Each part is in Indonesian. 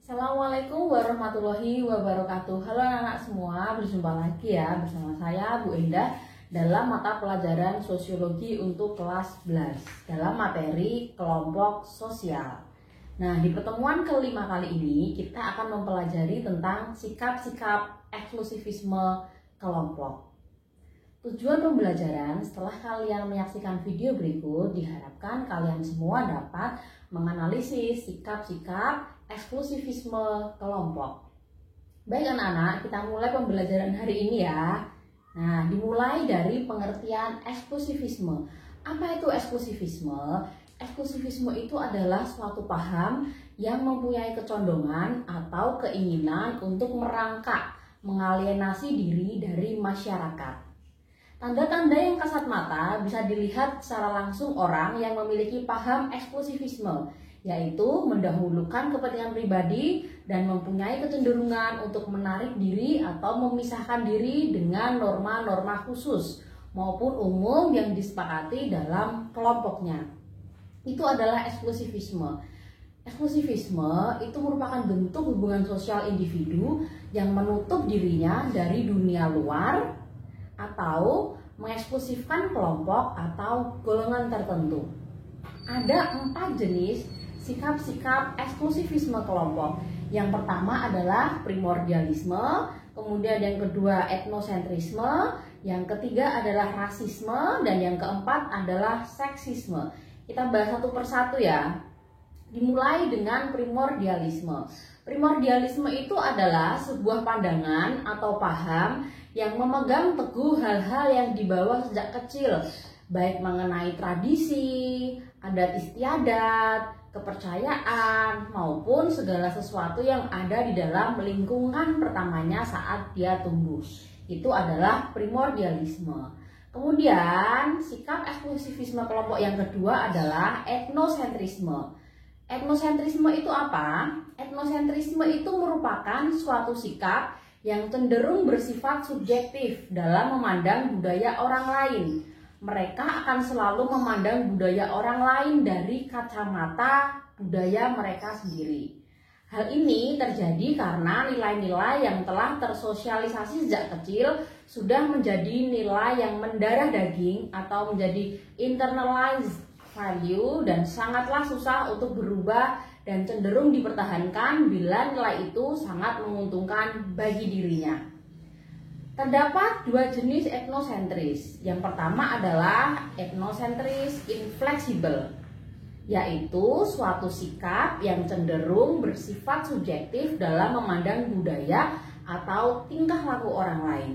Assalamualaikum warahmatullahi wabarakatuh. Halo anak-anak semua, berjumpa lagi ya bersama saya Bu Endah dalam mata pelajaran sosiologi untuk kelas 11 dalam materi kelompok sosial. Nah, di pertemuan kelima kali ini kita akan mempelajari tentang sikap-sikap eksklusivisme kelompok. Tujuan pembelajaran setelah kalian menyaksikan video berikut, diharapkan kalian semua dapat menganalisis sikap-sikap eksklusivisme kelompok. Baik anak-anak, kita mulai pembelajaran hari ini ya. Nah, dimulai dari pengertian eksklusivisme. Apa itu eksklusivisme? Eksklusivisme itu adalah suatu paham yang mempunyai kecondongan atau keinginan untuk merangkak, mengalienasi diri dari masyarakat. Tanda-tanda yang kasat mata bisa dilihat secara langsung orang yang memiliki paham eksklusivisme, yaitu mendahulukan kepentingan pribadi dan mempunyai kecenderungan untuk menarik diri atau memisahkan diri dengan norma-norma khusus maupun umum yang disepakati dalam kelompoknya. Itu adalah eksklusivisme. Eksklusivisme itu merupakan bentuk hubungan sosial individu yang menutup dirinya dari dunia luar atau mengeksklusifkan kelompok atau golongan tertentu. Ada 4 jenis sikap-sikap eksklusivisme kelompok. Yang pertama adalah primordialisme, kemudian yang kedua etnosentrisme, yang ketiga adalah rasisme, dan yang keempat adalah seksisme. Kita bahas satu persatu ya. Dimulai dengan primordialisme. Primordialisme itu adalah sebuah pandangan atau paham yang memegang teguh hal-hal yang dibawa sejak kecil, baik mengenai tradisi, adat istiadat, kepercayaan, maupun segala sesuatu yang ada di dalam lingkungan pertamanya saat dia tumbuh. Itu adalah primordialisme. Kemudian sikap eksklusivisme kelompok yang kedua adalah etnosentrisme. Etnosentrisme itu apa? Etnosentrisme itu merupakan suatu sikap yang cenderung bersifat subjektif dalam memandang budaya orang lain. Mereka akan selalu memandang budaya orang lain dari kacamata budaya mereka sendiri. Hal ini terjadi karena nilai-nilai yang telah tersosialisasi sejak kecil sudah menjadi nilai yang mendarah daging atau menjadi internalized value dan sangatlah susah untuk berubah dan cenderung dipertahankan bila nilai itu sangat menguntungkan bagi dirinya. Terdapat 2 jenis etnosentris. Yang pertama adalah etnosentris infleksibel, yaitu suatu sikap yang cenderung bersifat subjektif dalam memandang budaya atau tingkah laku orang lain.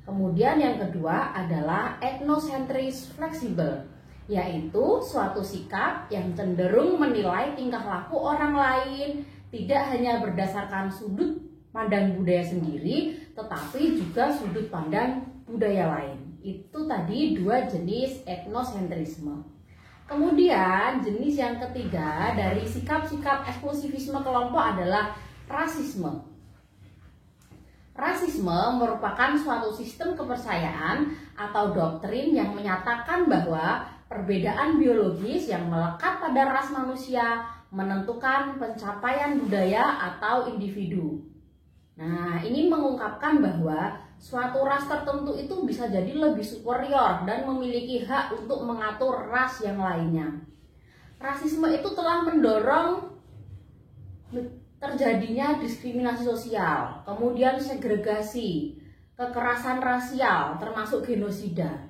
Kemudian yang kedua adalah etnosentris fleksibel, yaitu suatu sikap yang cenderung menilai tingkah laku orang lain tidak hanya berdasarkan sudut pandang budaya sendiri, tetapi juga sudut pandang budaya lain. Itu tadi 2 jenis etnosentrisme. Kemudian jenis yang ketiga dari sikap-sikap eksklusivisme kelompok adalah rasisme. Rasisme merupakan suatu sistem kepercayaan atau doktrin yang menyatakan bahwa perbedaan biologis yang melekat pada ras manusia menentukan pencapaian budaya atau individu. Nah, ini mengungkapkan bahwa suatu ras tertentu itu bisa jadi lebih superior dan memiliki hak untuk mengatur ras yang lainnya. Rasisme itu telah mendorong terjadinya diskriminasi sosial, kemudian segregasi, kekerasan rasial, termasuk genosida.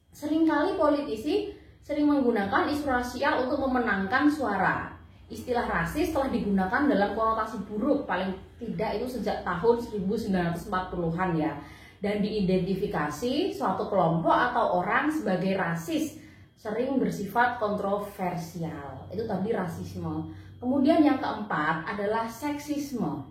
Seringkali politisi sering menggunakan isu rasial untuk memenangkan suara. Istilah rasis telah digunakan dalam konotasi buruk paling tidak itu sejak tahun 1940-an ya. Dan diidentifikasi suatu kelompok atau orang sebagai rasis sering bersifat kontroversial. Itu tadi rasisme. Kemudian yang keempat adalah seksisme.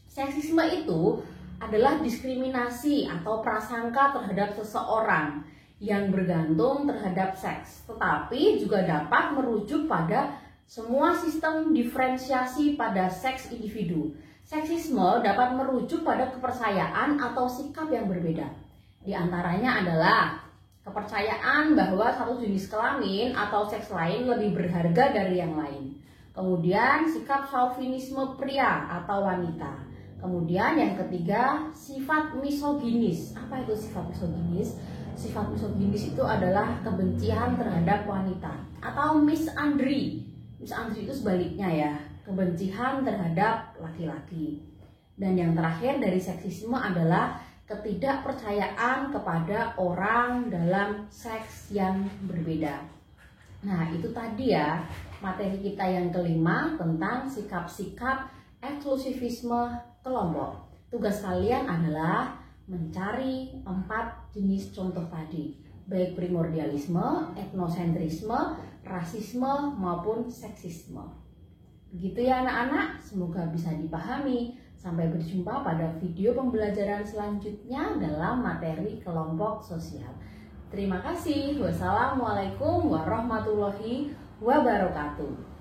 Seksisme itu adalah diskriminasi atau prasangka terhadap seseorang yang bergantung terhadap seks, tetapi juga dapat merujuk pada semua sistem diferensiasi pada seks individu. Seksisme dapat merujuk pada kepercayaan atau sikap yang berbeda. Di antaranya adalah kepercayaan bahwa satu jenis kelamin atau seks lain lebih berharga dari yang lain. Kemudian sikap chauvinisme pria atau wanita. Kemudian yang ketiga, sifat misoginis. Apa itu sifat misoginis? Sifat misoginis itu adalah kebencian terhadap wanita atau misandry. Misandry itu sebaliknya ya, kebencian terhadap laki-laki. Dan yang terakhir dari seksisme adalah ketidakpercayaan kepada orang dalam seks yang berbeda. Nah, itu tadi ya materi kita yang kelima tentang sikap-sikap eksklusivisme kelompok. Tugas kalian adalah mencari 4 jenis contoh tadi, baik primordialisme, etnosentrisme, rasisme maupun seksisme. Begitu ya anak-anak, semoga bisa dipahami. Sampai berjumpa pada video pembelajaran selanjutnya dalam materi kelompok sosial. Terima kasih. Wassalamualaikum warahmatullahi wabarakatuh.